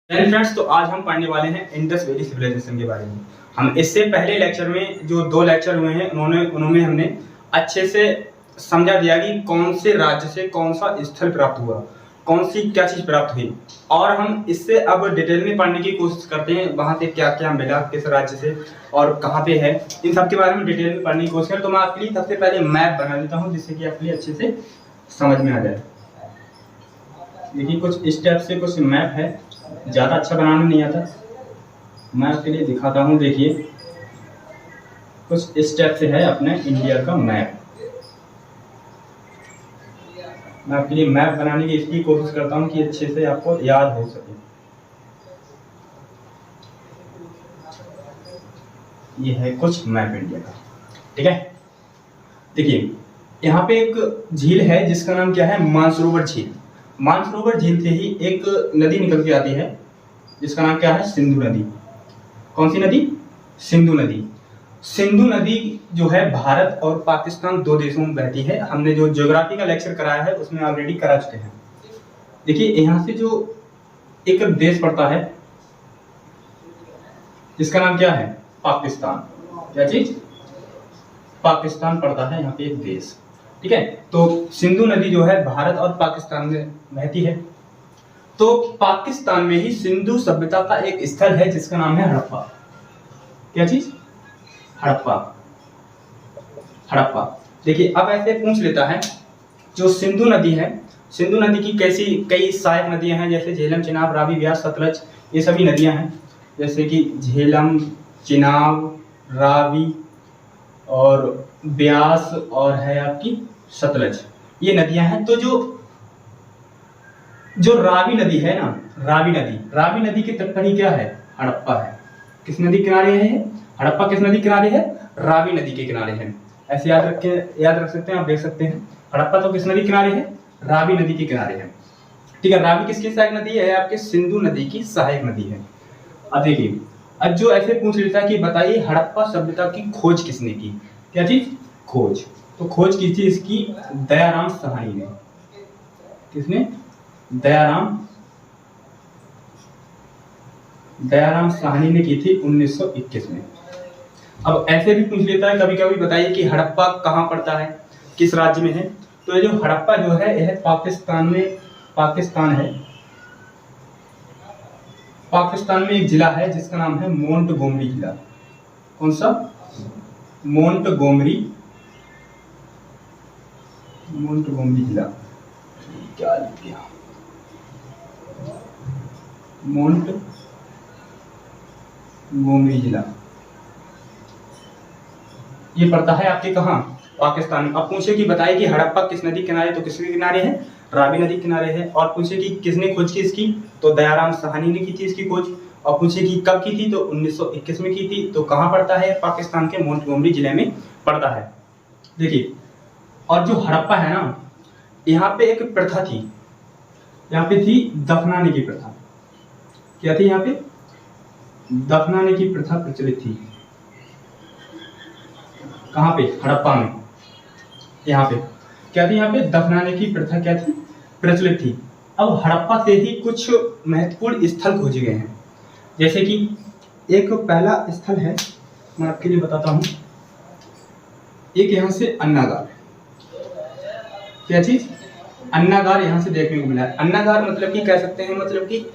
Friends, तो आज हम पढ़ने वाले हैं इंडस वैली सिविलाइजेशन के बारे में। हम इससे पहले लेक्चर में जो 2 लेक्चर हुए हैं उन्होंने हमने अच्छे से समझा दिया कि कौन से राज्य से कौन सा स्थल प्राप्त हुआ, कौन सी क्या चीज़ प्राप्त हुई, और हम इससे अब डिटेल में पढ़ने की कोशिश करते हैं वहाँ से क्या क्या मिला, किस राज्य से और कहाँ पे है, इन सब के बारे में डिटेल में पढ़ने की कोशिश करें। तो मैं आपके लिए सबसे पहले मैप बना देता हूँ जिससे कि आपके लिए अच्छे से समझ में आ जाए। देखिए, कुछ स्टेप से कुछ मैप है, ज़्यादा अच्छा बनाना नहीं आता, मैं आपके लिए दिखाता हूँ। देखिए, कुछ स्टेप से है अपने इंडिया का मैप। मैं आपके लिए मैप बनाने की इसकी कोशिश करता हूँ कि अच्छे से आपको याद हो सके। ये है कुछ मैप इंडिया का, ठीक है। देखिए, यहाँ पे एक झील है जिसका नाम क्या है, मानसरोवर झील। मानसरोवर झील से ही एक नदी निकल के आती है जिसका नाम क्या है, सिंधु नदी। कौन सी नदी? सिंधु नदी। सिंधु नदी जो है भारत और पाकिस्तान 2 देशों में बहती है। हमने जो ज्योग्राफी का लेक्चर कराया है उसमें ऑलरेडी करा चुके हैं। देखिए, यहाँ से जो एक देश पड़ता है जिसका नाम क्या है, पाकिस्तान। क्या चीज? पाकिस्तान पड़ता है यहाँ पे एक देश, ठीक है। तो सिंधु नदी जो है भारत और पाकिस्तान में बहती है। तो पाकिस्तान में ही सिंधु सभ्यता का एक स्थल है जिसका नाम है हड़प्पा। क्या चीज? हड़प्पा। हड़प्पा। देखिए, अब ऐसे पूछ लेता है, जो सिंधु नदी है, सिंधु नदी की कई सहायक नदियां हैं, जैसे झेलम, चिनाब, रावी, व्यास, सतलज, ये सभी नदियां हैं। जैसे कि झेलम, चिनाब, रावी और व्यास और है आपकी सतलज, ये नदियां हैं। तो जो रावी नदी है ना, रावी नदी के तट पर ही क्या है, हड़प्पा है। किस नदी किनारे है? हड़प्पा किस नदी किनारे है? रावी नदी के किनारे है। ऐसे याद रख सकते हैं, आप देख सकते हैं। हड़प्पा तो किस नदी किनारे है? रावी नदी के किनारे है, ठीक है। रावी किसकी सहायक नदी है? आपके सिंधु नदी की सहायक नदी है। अब देखिए, अब जो ऐसे पूछ लेता है कि बताइए हड़प्पा सभ्यता की खोज किसने की? क्या चीज? खोज। तो खोज की थी इसकी दयाराम साहनी ने। किसने? दयाराम साहनी ने की थी 1921 में। अब ऐसे भी पूछ लेता है कभी कभी, बताइए कि हड़प्पा कहाँ पड़ता है, किस राज्य में है? तो ये जो हड़प्पा जो है यह पाकिस्तान में एक जिला है जिसका नाम है मोंटगोमरी जिला। कौन सा? मोंटगोमरी जिला। क्या लिख दिया? मोंटगोमरी जिला ये पड़ता है आपके कहाँ, पाकिस्तान में। अब पूछे कि बताइए कि हड़प्पा किस नदी किनारे? तो किसके किनारे है? रावी नदी किनारे है। और पूछे कि किसने खोज की इसकी? तो दयाराम साहनी ने की थी इसकी खोज। और पूछे कि कब की थी? तो 1921 में की थी। तो कहाँ पड़ता है? पाकिस्तान के मोंटगोमरी जिले में पड़ता है। देखिए, और जो हड़प्पा है ना, यहाँ पे एक प्रथा थी, यहाँ पे थी दफनाने की प्रथा। क्या थी? यहाँ पे दफनाने की प्रथा प्रचलित थी। कहाँ पे? हड़प्पा में। यहाँ पे क्या थी? यहाँ पे दफनाने की प्रथा क्या थी? प्रचलित थी। अब हड़प्पा से ही कुछ महत्वपूर्ण स्थल खोजे गए हैं। जैसे कि एक पहला स्थल है, मैं आपके लिए बताता हूँ। एक यहाँ से अन्नागार। क्या चीज? अन्नागार यहाँ से देखने को मिला है। अन्नागार मतलब कि कह सकते हैं, मतलब कि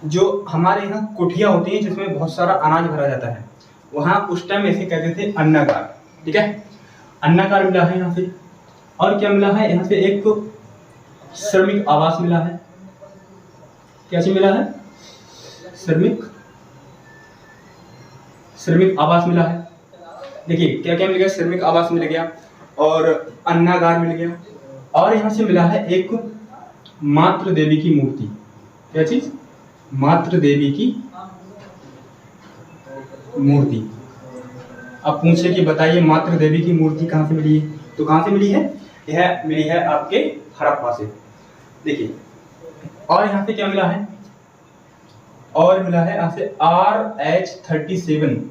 जो हमारे यहाँ कुठिया होती है जिसमें बहुत सारा अनाज भरा जाता है, वहाँ उस टाइम ऐसे कहते थे अन्नागार, ठीक है। अन्नागार मिला है यहाँ से। और क्या मिला है? यहाँ से एक श्रमिक आवास मिला है। क्या चीज मिला है? श्रमिक आवास मिला है। देखिए, क्या क्या मिल गया? श्रमिक आवास मिल गया और अन्नागार मिल गया। और यहाँ से मिला है एक मातृ देवी की मूर्ति। क्या चीज? मातृ देवी की मूर्ति। अब पूछे कि बताइए मातृ देवी की मूर्ति कहाँ से मिली है? तो कहाँ से मिली है? यह मिली है आपके हड़प्पा से। देखिए, और यहाँ से क्या मिला है? और मिला है यहाँ से RH-37,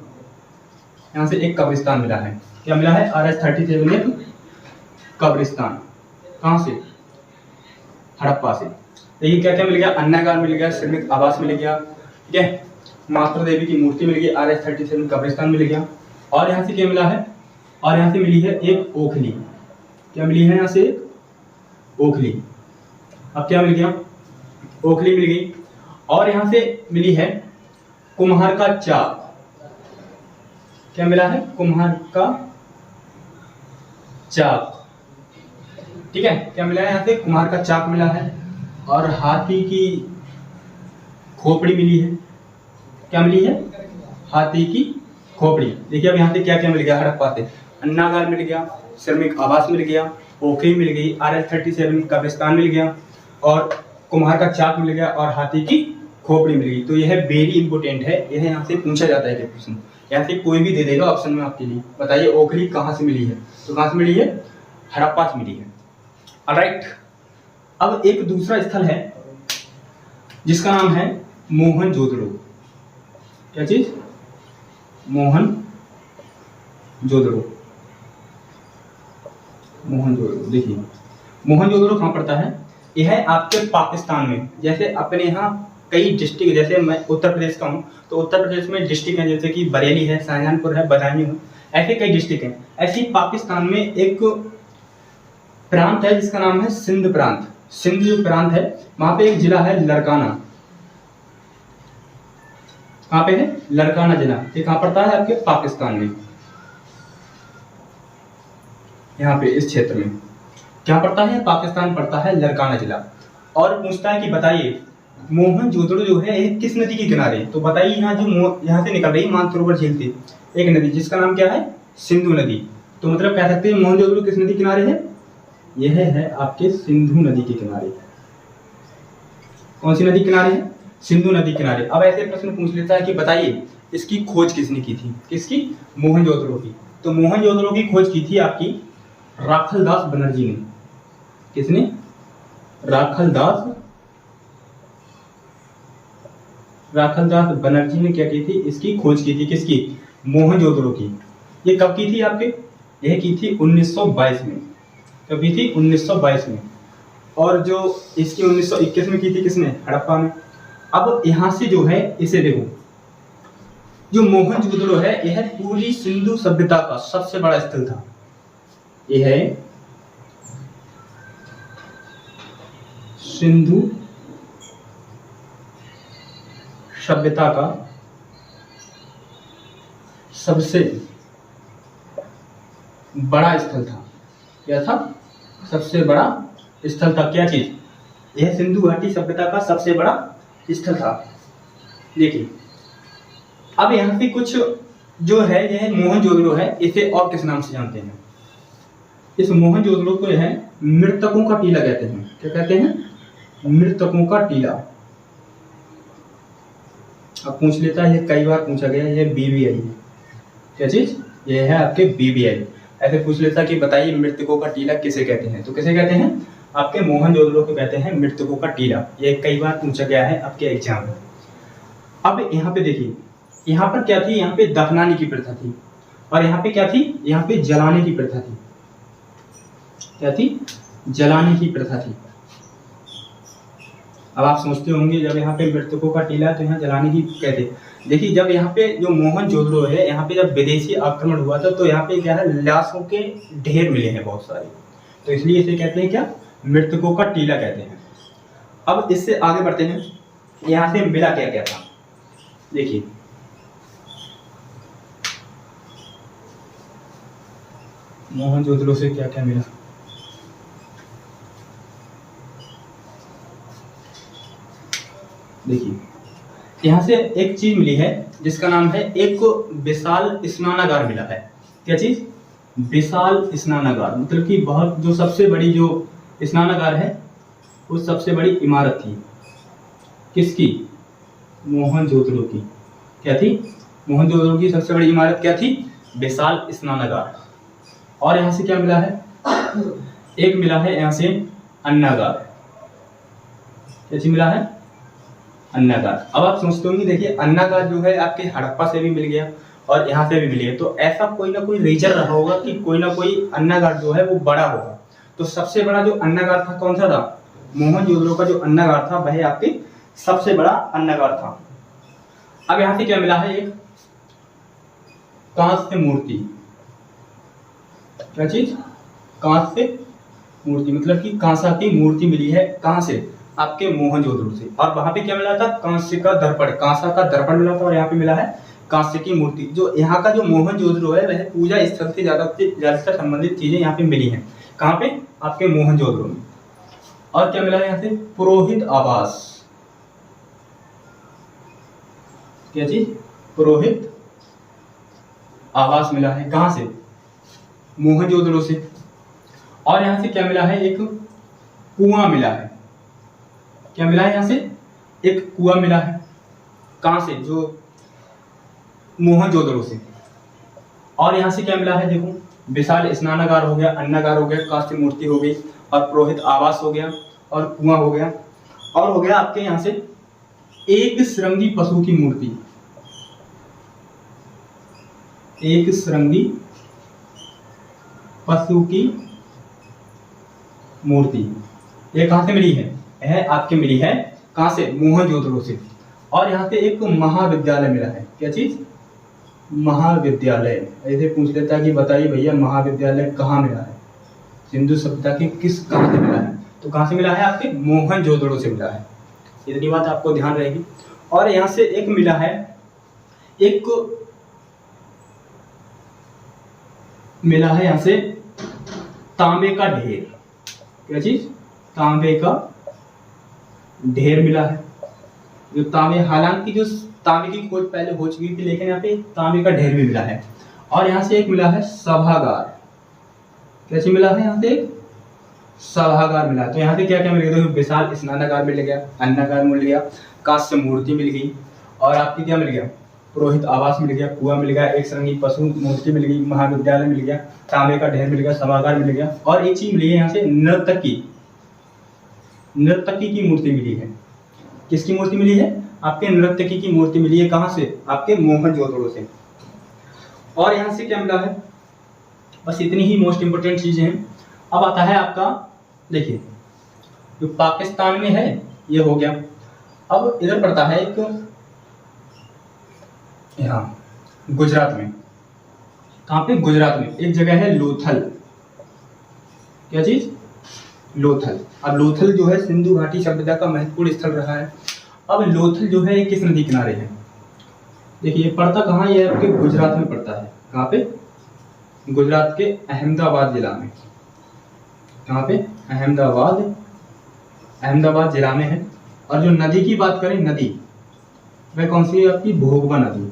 यहाँ से एक कब्रिस्तान मिला है। क्या मिला है? RH-37 एक कब्रिस्तान। कहाँ से? हड़प्पा से। देखिए क्या क्या मिल गया, अन्नागार मिल गया, श्रमिक आवास मिल गया, ठीक है। माता देवी की मूर्ति मिल गई, RH-37 कब्रिस्तान मिल गया। और यहाँ से क्या मिला है, और यहाँ से मिली है एक ओखली। क्या मिली है यहाँ से, ओखली। अब क्या मिल गया, ओखली मिल गई। और यहाँ से मिली है कुम्हार का चाक। क्या मिला है, कुम्हार का चाक, ठीक है। क्या मिला है यहाँ से, कुम्हार का चाक मिला है। और हाथी की खोपड़ी मिली है। क्या मिली है, हाथी की खोपड़ी। देखिए अब यहाँ से क्या क्या मिल गया हड़प्पा से, अन्नागार मिल गया, श्रमिक आवास मिल गया, ओखली मिल गई, RH-37 कब्रिस्तान मिल गया, और कुम्हार का चाक मिल गया, और हाथी की खोपड़ी मिल गई। तो यह वेरी इंपॉर्टेंट है, यह यहाँ से पूछा जाता है क्वेश्चन। यहाँ से कोई भी दे देगा ऑप्शन में आपके लिए। बताइए ओखली कहाँ से मिली है, तो कहाँ से मिली है, हड़प्पा से मिली है। ऑलराइट, अब एक दूसरा स्थल है जिसका नाम है मोहनजोदड़ो। क्या चीज, मोहनजोदड़ो। मोहनजोदड़ो, देखिए मोहनजोदड़ो कहाँ पड़ता है, यह है आपके पाकिस्तान में। जैसे अपने यहाँ कई डिस्ट्रिक्ट, जैसे मैं उत्तर प्रदेश का हूँ तो उत्तर प्रदेश में डिस्ट्रिक्ट हैं जैसे कि बरेली है, शाहजहानपुर है, बदायूं है, ऐसे कई डिस्ट्रिक्ट हैं। ऐसे ही पाकिस्तान में एक प्रांत है जिसका नाम है सिंध प्रांत। सिंध जो प्रांत है वहां पे एक जिला है लड़काना। कहाँ पे है, लड़काना जिला। ये कहाँ पड़ता है, आपके पाकिस्तान में। यहाँ पे इस क्षेत्र में क्या पड़ता है, पाकिस्तान पड़ता है, लड़काना जिला। और पूछता है कि बताइए मोहनजोदड़ो जो है ये किस नदी के किनारे। तो बताइए यहाँ जो यहाँ से निकल रही है मानसरोवर झील से एक नदी जिसका नाम क्या है, सिंधु नदी। तो मतलब कह सकते हैं मोहनजोदड़ो किस नदी किनारे है, यह है आपके सिंधु नदी के किनारे। कौन सी नदी किनारे है, सिंधु नदी किनारे। अब ऐसे प्रश्न पूछ लेता है कि बताइए इसकी खोज किसने की थी, किसकी, मोहनजोदड़ो की। तो मोहनजोदड़ो की खोज की थी आपकी राखलदास बनर्जी ने। किसने, राखलदास बनर्जी ने क्या की थी, इसकी खोज की थी। किसकी, मोहनजोदड़ो की। ये कब की थी आपके, यह की थी 1922 में। कब की थी, 1922 में। और जो इसकी 1921 में की थी किसने, हड़प्पा में। अब यहाँ से जो है इसे देखो, जो मोहनजोदड़ो है यह पूरी सिंधु सभ्यता का सबसे बड़ा स्थल था। यह है सिंधु सभ्यता का सबसे बड़ा स्थल था। क्या था, सबसे बड़ा स्थल था। क्या चीज, यह सिंधु घाटी सभ्यता का सबसे बड़ा स्थल था। देखिए अब यहाँ पे कुछ जो है यह मोहनजोदड़ो है, इसे और किस नाम से जानते हैं, इस मोहनजोदड़ो को यह मृतकों का टीला कहते हैं। क्या कहते हैं, मृतकों का टीला। अब पूछ लेता है, ये कई बार पूछा गया, यह BBI है। क्या चीज, यह है आपके BBI। ऐसे पूछ लेता कि बताइए मृतकों का टीला किसे कहते हैं, तो किसे कहते हैं, आपके मोहनजोदड़ो को कहते हैं मृतकों का टीला। ये कई बार पूछा गया है आपके एग्जाम में। अब यहाँ पे देखिए, यहाँ पर क्या थी, यहाँ पे दफनाने की प्रथा थी, और यहाँ पे क्या थी, यहाँ पे जलाने की प्रथा थी। क्या थी, जलाने की प्रथा थी। अब आप सोचते होंगे जब यहाँ पे मृतकों का टीला तो यहाँ जलाने की कहते। देखिए जब यहाँ पे जो मोहनजोदड़ो है, यहाँ पे जब विदेशी आक्रमण हुआ था तो यहाँ पे क्या है, लाशों के ढेर मिले हैं बहुत सारे, तो इसलिए इसे कहते हैं क्या, मृतकों का टीला कहते हैं। अब इससे आगे बढ़ते हैं, यहाँ से मिला क्या क्या था। देखिए मोहनजोदड़ो से क्या क्या मिला। देखिए यहाँ से एक चीज मिली है जिसका नाम है, एक विशाल स्नानागार मिला है। क्या चीज, विशाल स्नानागार। मतलब कि बहुत जो सबसे बड़ी जो स्नानागार है वो सबसे बड़ी इमारत थी। किसकी, मोहनजोदड़ो की। क्या थी, मोहनजोदड़ो की सबसे बड़ी इमारत क्या थी, विशाल स्नानागार। और यहाँ से क्या मिला है, एक मिला है यहाँ से अन्नागार। क्या चीज मिला है, अन्नागार। अब आप सोचते होंगे, देखिए अन्नागार जो है आपके हड़प्पा से भी मिल गया और यहाँ से भी मिल गया, तो ऐसा कोई ना कोई रीजन रहा होगा कि कोई ना कोई अन्नागार जो है वो बड़ा होगा। तो सबसे बड़ा जो अन्नागार था कौन सा था, मोहनजोदड़ो का जो अन्नागार था वह आपके सबसे बड़ा अन्नागार था। अब यहाँ से क्या मिला है, एक कांस्य मूर्ति। क्या चीज? कांस्य मूर्ति, मतलब कि कांसा की मूर्ति मिली है। कहाँ से? आपके मोहनजोदड़ो से। और वहां पे क्या मिला था? कांस्य का दर्पण, कांसा का दर्पण मिला था। और यहाँ पे मिला है कांस्य की मूर्ति। जो यहाँ का जो मोहनजोदड़ो है वह पूजा स्थल से ज्यादातर संबंधित चीजें यहाँ पे मिली हैं। कहाँ पे? आपके मोहनजोदड़ो में। और क्या मिला है यहाँ से? पुरोहित आवास। क्या चीज? पुरोहित आवास मिला है। कहाँ से? मोहनजोदड़ो से। और यहाँ से क्या मिला है? एक कुआं मिला है। क्या मिला है यहाँ से? एक कुआं मिला है। कहाँ से? जो मोहनजोदड़ो से। और यहाँ से क्या मिला है? देखो, विशाल स्नानागार हो गया, अन्नागार हो गया, कांस्य मूर्ति हो गई, और पुरोहित आवास हो गया, और कुआं हो गया, और हो गया आपके यहाँ से एक श्रृंगी पशु की मूर्ति। एक श्रृंगी पशु की मूर्ति। ये कहां से मिली है? यह आपके मिली है कहां से? मोहनजोदड़ो से। और यहाँ से एक महाविद्यालय मिला है। क्या चीज? महाविद्यालय। ऐसे पूछ लेता है कि बताइए भैया महाविद्यालय कहाँ मिला है, सिंधु सभ्यता के किस कहां से मिला है? तो कहां से मिला है? आपके मोहनजोदड़ो से मिला है। इतनी बात आपको ध्यान रहेगी। और यहाँ से एक मिला है, एक मिला है यहाँ से तांबे का ढेर। क्या चीज? तांबे का ढेर मिला है। जो तांबे, हालांकि जो तांबे की खोज पहले हो चुकी थी, लेकिन यहाँ पे तांबे का ढेर भी मिला है। और यहाँ से एक मिला है सभागार। क्या चीज मिला है? यहाँ से एक सभागार मिला है। तो यहाँ से क्या क्या मिल गया? विशाल स्नानागार मिल गया, अन्नागार मिल गया, कांस्य मूर्ति मिल गई, और आपकी क्या मिल गया? पुरोहित आवास मिल गया, कुआं मिल गया, एक श्रृंगी पशु मूर्ति मिल गई, महाविद्यालय मिल गया, तांबे का ढेर मिल गया, सभागार मिल गया, और एक चीज मिली है यहाँ से नर्तकी। नर्तकी की मूर्ति मिली है। किसकी मूर्ति मिली है? आपके नर्तकी की मूर्ति मिली है। कहाँ से? आपके मोहनजोदड़ो से। और यहाँ से क्या मिला है? बस इतनी ही मोस्ट इंपोर्टेंट चीजें हैं। अब आता है आपका, देखिए, जो पाकिस्तान में है ये हो गया। अब इधर पड़ता है एक, यहाँ गुजरात में। कहाँ पे? गुजरात में एक जगह है लोथल। क्या चीज? लोथल। अब लोथल जो है सिंधु घाटी सभ्यता का महत्वपूर्ण स्थल रहा है। अब लोथल जो है किस नदी किनारे है? देखिए, पड़ता कहाँ? ये आपके गुजरात में पड़ता है। कहाँ पे? गुजरात के अहमदाबाद जिला में। कहाँ पे? अहमदाबाद जिला में है। और जो नदी की बात करें, नदी वह कौन सी है? आपकी भोगवा नदी।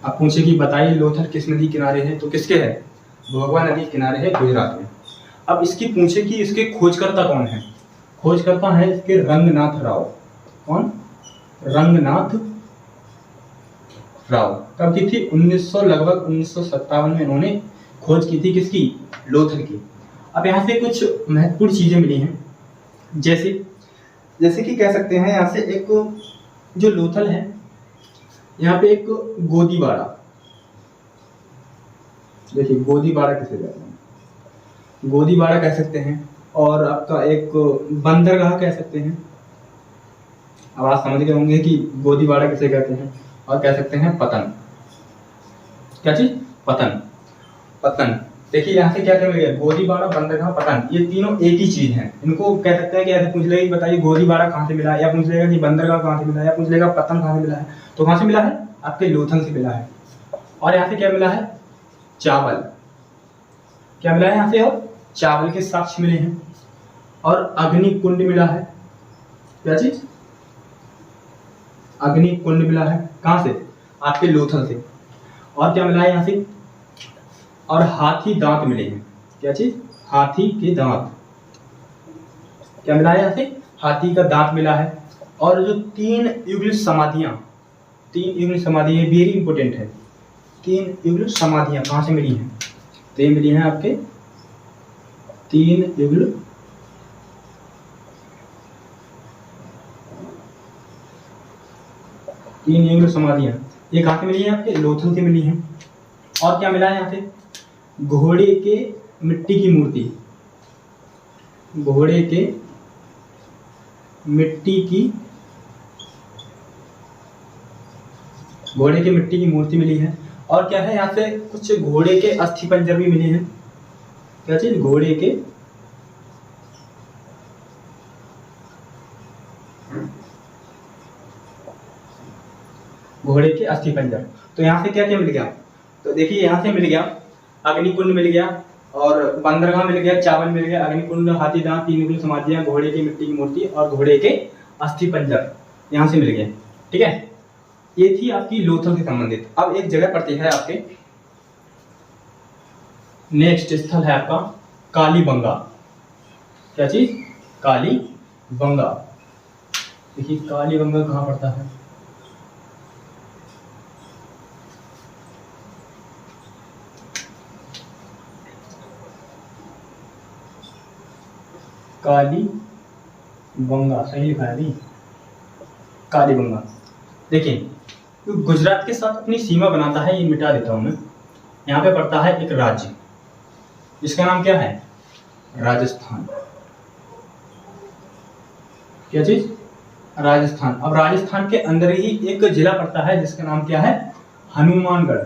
आप पूछे कि बताइए लोथल किस नदी किनारे है, तो किसके है? भोगवा नदी किनारे है, गुजरात में। अब इसकी पूछे कि इसके खोजकर्ता कौन है? खोजकर्ता है इसके रंगनाथ राव। कौन? रंगनाथ राव। कब की थी? 1900, लगभग 1957 में इन्होंने खोज की थी। किसकी? लोथल की। अब यहाँ से कुछ महत्वपूर्ण चीजें मिली हैं, जैसे कि कह सकते हैं यहाँ से एक जो लोथल है, यहाँ पे एक गोदीबाड़ा। देखिए, गोदीबाड़ा किसे कहते हैं? गोदीबाड़ा कह सकते हैं। और आपका एक बंदरगाह कह सकते हैं। अब आप समझ गए होंगे कि गोदीबाड़ा किसे कहते हैं। और कह सकते हैं पतन। क्या चीज? पतन। पतन। देखिए यहाँ से क्या क्या मिल गया? गोदीबाड़ा, बंदरगाह, पतन, ये तीनों एक ही चीज है। इनको कह सकते हैं कि ऐसे पूछ लेगा कि बताइए गोदीबाड़ा कहाँ से मिला है, या पूछ लेगा कि बंदरगाह कहाँ से मिला है, या पूछ लेगा पतन कहाँ से मिला है। तो कहाँ से मिला है? आपके लोथल से मिला है। और यहाँ से क्या मिला है? चावल। क्या मिला है यहाँ से? और चावल के साक्ष्य मिले हैं। और अग्निकुंड मिला है। क्या चीज? अग्निकुंड मिला है। कहाँ से? आपके लोथल से। और क्या मिला है यहाँ से? और हाथी दांत मिले हैं। क्या चीज? हाथी के दांत। क्या मिला है यहाँ से? हाथी का दांत मिला है। और जो 3 युगल समाधियां, 3 युगल समाधि, ये वेरी इंपॉर्टेंट है। 3 युगल समाधियां कहाँ से मिली हैं? तो ये मिली हैं आपके 3 युगल समाधियां। ये कहाँ से मिली हैं? आपके लोथल से मिली हैं। और क्या मिला है यहाँ से? घोड़े के मिट्टी की मूर्ति। घोड़े के मिट्टी की घोड़े की मिट्टी की मूर्ति मिली है। और क्या है, यहाँ से कुछ घोड़े के अस्थि पंजर भी मिले हैं। क्या चीज? घोड़े के अस्थि पंजर। तो यहाँ से क्या क्या मिल गया? तो देखिए यहाँ से मिल गया अग्निकुंड मिल गया, और बंदरगाह मिल गया, चावल मिल गया, अग्निकुंड, हाथी दांत, 3 उंगली समाधियां, घोड़े की मिट्टी की मूर्ति और घोड़े के अस्थि पंजर यहाँ से मिल गए। ठीक है, ये थी आपकी लोथल से संबंधित। अब एक जगह पड़ती है आपके, नेक्स्ट स्थल है आपका कालीबंगा। क्या चीज? कालीबंगा। देखिए कालीबंगा कहाँ पड़ता है? कालीबंगा सही लिखा है अभी, कालीबंगा। देखिए तो गुजरात के साथ अपनी सीमा बनाता है, ये मिटा देता हूं मैं। यहाँ पे पड़ता है एक राज्य, जिसका नाम क्या है? राजस्थान। क्या चीज? राजस्थान। अब राजस्थान के अंदर ही एक जिला पड़ता है जिसका नाम क्या है? हनुमानगढ़।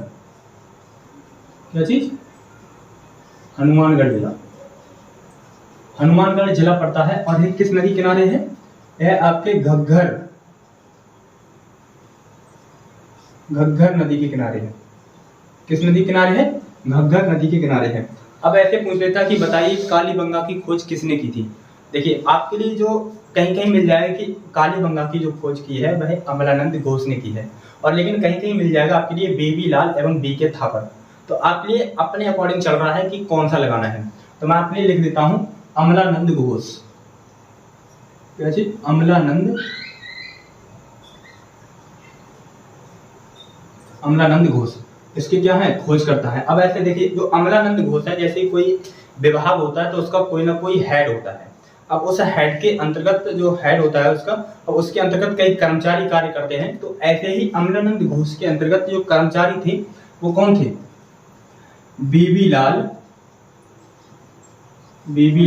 क्या चीज? हनुमानगढ़ जिला। हनुमानगढ़ जिला पड़ता है, और ये किस नदी किनारे है? यह आपके घग्गर नदी के किनारे है। किस नदी के किनारे है? घग्गर नदी के किनारे है। अब ऐसे पूछ लेता कि बताइए कालीबंगा की खोज किसने की थी? देखिए आपके लिए जो कहीं कहीं मिल जाएगा कि कालीबंगा की जो खोज की है वह अमलानंद घोष ने की है, और लेकिन कहीं कहीं मिल जाएगा आपके लिए बेबी लाल एवं बीके थापर। तो आपके लिए अपने अकॉर्डिंग चल रहा है कि कौन सा लगाना है। तो मैं आपके लिए लिख देता हूं अमलानंद घोष। क्या चीज? अमलानंद घोष इसकी क्या है? खोज करता है। अब ऐसे देखिए जो अमलानंद घोष है, जैसे कोई विभाग होता है तो उसका कोई ना कोई हेड होता है। अब उस हेड के अंतर्गत जो हेड होता है उसका, और उसके अंतर्गत कई कर्मचारी कार्य करते हैं। तो ऐसे ही अमलानंद घोष के अंतर्गत जो कर्मचारी थे वो कौन थे? बीबी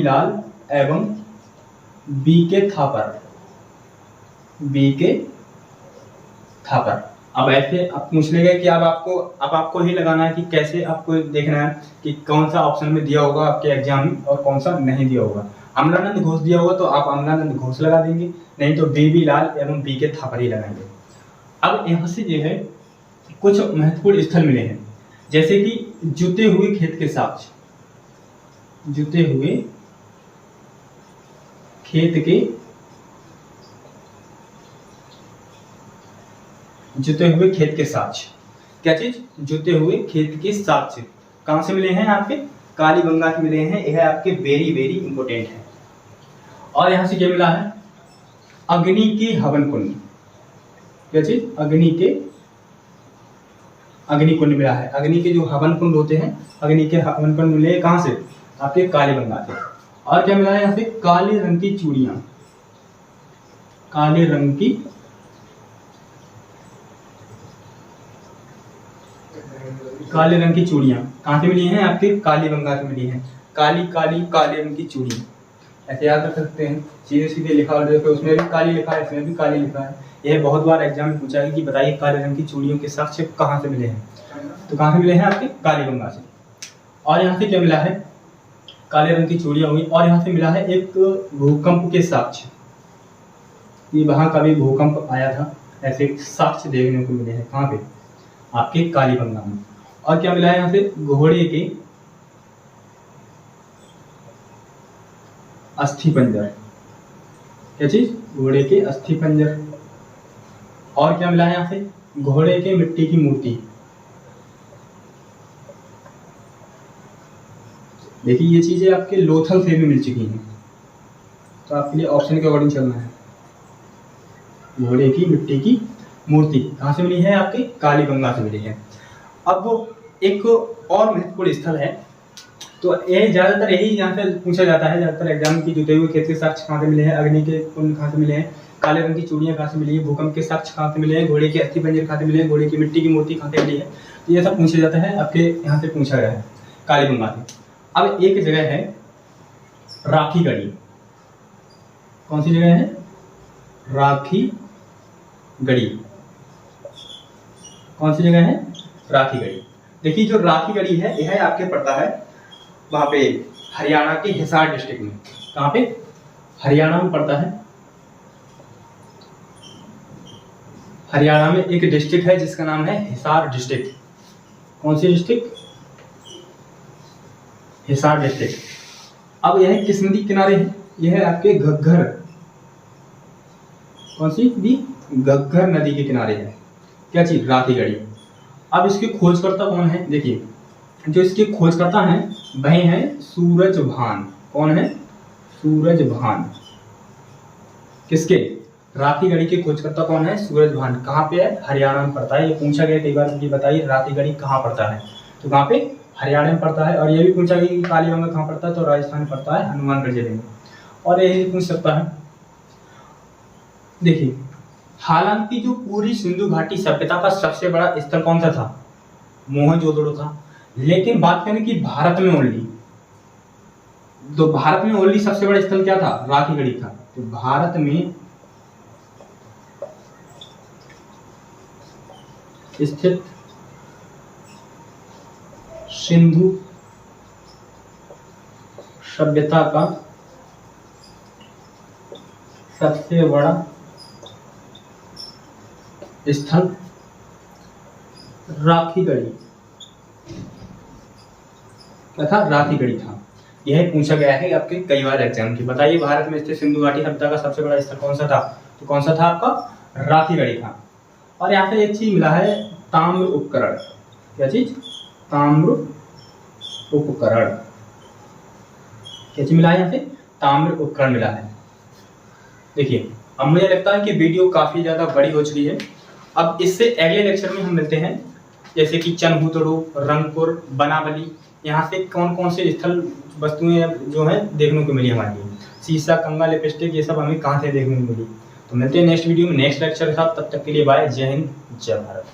लाल एवं बीके थापर। अब ऐसे आप पूछ लेंगे कि अब आपको ही लगाना है कि कैसे आपको देखना है कि कौन सा ऑप्शन में दिया होगा आपके एग्जाम में और कौन सा नहीं दिया होगा। अमलानंद घोष दिया होगा तो आप अमलानंद घोष लगा देंगे, नहीं तो बेबी लाल एवं बीके थापर ही लगाएंगे। अब यहाँ से जो है कुछ महत्वपूर्ण स्थल मिले हैं, जैसे कि जुते हुए खेत के साक्ष्य। जुते हुए खेत के साक्ष्य। क्या चीज? जुते हुए खेत के साक्ष्य कहां से मिले हैं? आपके कालीबंगा से मिले हैं। यह आपके वेरी वेरी इंपोर्टेंट है। और यहां से क्या मिला है? अग्नि के हवन कुंड। क्या चीज? अग्नि कुंड मिला है। अग्नि के जो हवन कुंड होते हैं, अग्नि के हवन कुंड मिले कहां से? आपके कालीबंगा से। और क्या मिला है यहाँ पे? काले रंग की चूड़ियां। काले रंग की चूड़ियां कहां से मिली हैं? आपके कालीबंगा से मिली हैं। काले रंग की चूड़ियां ऐसे याद रख सकते हैं। सीधे सीधे लिखा और देखो उसमें भी काली लिखा है, इसमें भी काली लिखा है। यह बहुत बार एग्जाम में पूछा है कि बताइए काले रंग की चूड़ियों के साक्ष्य कहाँ से मिले हैं? तो कहाँ से मिले हैं? आपके कालीबंगा से। और यहाँ से क्या मिला है? काले रंग की चूड़ियां हुई। और यहाँ से मिला है एक भूकंप के साक्ष्य, कि वहां कभी भूकंप आया था, ऐसे साक्ष्य देखने को मिले हैं। कहाँ पे? आपके कालीबंगा में। और क्या मिला है यहाँ से? घोड़े के अस्थि पंजर। क्या चीज? घोड़े के अस्थि पंजर। और क्या मिला है यहाँ से? घोड़े के मिट्टी की मूर्ति। देखिए ये चीजें आपके लोथल से भी मिल चुकी हैं, तो आपके लिए ऑप्शन के अकॉर्डिंग चलना है। घोड़े की मिट्टी की मूर्ति कहाँ से मिली है? आपके कालीबंगा से मिली है। अब वो एक और महत्वपूर्ण स्थल है, तो ये ज्यादातर यही यहाँ से पूछा जाता है ज्यादातर एग्जाम की। जुते हुए खेत के साक्ष्य कहाँ से मिले हैं? अग्नि के कुंड कहाँ से मिले हैं? काले रंग की चूड़ियां कहाँ से मिली है? भूकंप के साक्ष्य कहाँ से मिले हैं? घोड़े के अस्थि पंजर कहाँ से मिले हैं? घोड़े की मिट्टी की मूर्ति कहाँ से मिली है? तो ये सब पूछा जाता है, आपके यहाँ से पूछा गया है कालीबंगा से। अब एक जगह है राखी गढ़ी। कौन सी जगह है? राखी गढ़ी। कौन सी जगह है? राखीगढ़ी। देखिए जो राखीगढ़ी है यह आपके पड़ता है वहां पे हरियाणा के हिसार डिस्ट्रिक्ट में। कहाँ पे? हरियाणा में पड़ता है। हरियाणा में एक डिस्ट्रिक्ट है जिसका नाम है हिसार डिस्ट्रिक्ट। कौन सी डिस्ट्रिक्ट? हिसार डिस्ट्रिक्ट। अब यह किस नदी के किनारे है? यह है आपके घग्गर। कौन सी नदी? घग्गर नदी के किनारे है क्या चीज? राखीगढ़ी। अब इसके खोजकर्ता कौन है? देखिए जो इसके खोजकर्ता हैं वह हैं सूरजभान। कौन है? सूरजभान। किसके? राखीगढ़ी के खोजकर्ता कौन है? सूरजभान। कहाँ पे है? हरियाणा में पड़ता है। ये पूछा गया कई बार, ये बताइए राखीगढ़ी कहाँ पड़ता है? तो कहाँ पे? हरियाणा में पड़ता है। और ये भी पूछा गया कि कालीबंगा कहाँ पड़ता है? तो राजस्थान में पड़ता है, हनुमानगढ़ जिले में। और यही पूछ सकता है। देखिए हालांकि जो पूरी सिंधु घाटी सभ्यता का सबसे बड़ा स्थल कौन सा था? मोहनजोदड़ो था। लेकिन बात करें कि भारत में ओनली, तो भारत में ओनली सबसे बड़ा स्थल क्या था? राखीगढ़ी था। तो भारत में स्थित सिंधु सभ्यता का सबसे बड़ा स्थल राखीगढ़ी क्या था? राखीगढ़ी था। यह पूछा गया है आपके कई बार एग्जाम की। बताइए भारत में स्थित सिंधु घाटी सभ्यता का सबसे बड़ा स्थल कौन सा था? तो कौन सा था आपका? राखीगढ़ी था। और यहाँ पे एक चीज मिला है ताम्र उपकरण। क्या चीज? ताम्र उपकरण। क्या चीज मिला है यहाँ पे? ताम्र उपकरण मिला है। देखिए अब मुझे लगता है कि वीडियो काफी ज्यादा बड़ी हो चुकी है। अब इससे अगले लेक्चर में हम मिलते हैं, जैसे कि चनहूतड़ो, रंगपुर, बनावली, यहाँ से कौन कौन से स्थल वस्तुएं जो है देखने को मिली हमारे लिए। शीशा, कंगा, लिपस्टिक, ये सब हमें कहाँ से देखने को मिली। तो मिलते हैं नेक्स्ट वीडियो में नेक्स्ट लेक्चर के साथ। तब तक के लिए बाय। जय हिंद, जय भारत।